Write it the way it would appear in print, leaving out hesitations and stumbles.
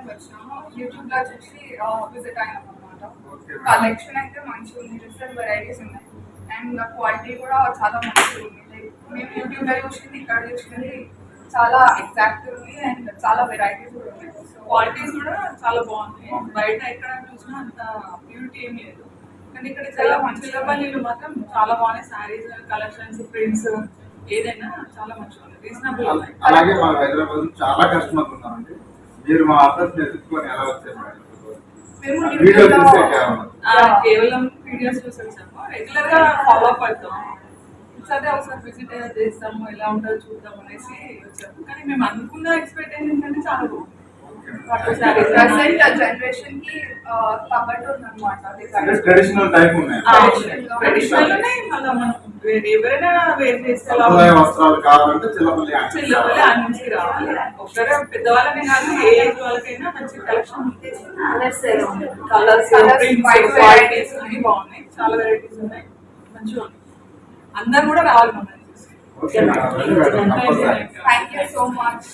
చూడడానికి వచ్చాము. యూట్యూబ్ లో చూసి విజిట్ అయ్యాం అనమాట. కలెక్షన్ అయితే మంచిగా ఉంది, డిఫరెంట్ వెరైటీస్ ఉన్నాయి అండ్ క్వాలిటీ కూడా చాలా మంచిగా ఉంది. లైక్ మేము యూట్యూబ్ లో చూసింది ఇక్కడ చూసింది చాలా ఎగ్జాక్ట్ ఉంది అండ్ చాలా వెరైటీస్ కూడా ఉన్నాయి. క్వాలిటీస్ కూడా చాలా బాగున్నాయి. బయట ఎక్కడ చూసినా అంత ప్యూరిటీ ఏం లేదు, కానీ ఇక్కడ చాలా చిల్లపల్లిలు మాత్రం చాలా బాగున్నాయి. శారీస్ కలెక్షన్స్ ప్రింట్స్ ఏదైనా చాలా మంచిగా ఉంది, రీజనబుల్ ఉన్నాయి. అలాగే మా హైదరాబాద్ చాలా కస్టమర్లు ఉన్నారండి. మీరు మా అడ్రస్ ఎదుర్కొని ఎలా వచ్చారు? వీడియో చూసే కేవలం వీడియోస్ చూసి వచ్చాము, రెగ్యులర్ గా ఫాలో అప్ అవుతాం. సరే ఒకసారి విజిట్ చేస్తాము, ఎలా ఉంటుందో చూద్దాం అనేసి వచ్చాము. కానీ మేము అనుకున్న ఎక్స్పెక్టేషన్ కంటే చాలా బాగుంది. ప్రెసెంట్ జనరేషన్ కి తగ్గట్టు ఉందన్నమాట. ట్రెడిషనల్ టైప్ ఉన్నాయి, ట్రెడిషనల్ ఉన్నాయి. మళ్ళీ మనం ఎవరైనా వేర్ చేసుకోవాలి, వస్త్రాలు కావాలంటే చిల్లపల్లి నుంచి రావాలి. ఒక్కరే పెద్దవాళ్ళనే కాదు, ఏ ఏజ్ వాళ్ళకైనా మంచి కలెక్షన్, కలర్స్ క్వాలిటీస్ అన్ని బాగున్నాయి. చాలా వెరైటీస్ ఉన్నాయి, మంచిగా ఉన్నాయి. అందరు కూడా రావాలి మమ్మల్ని చూసి. Thank you so much.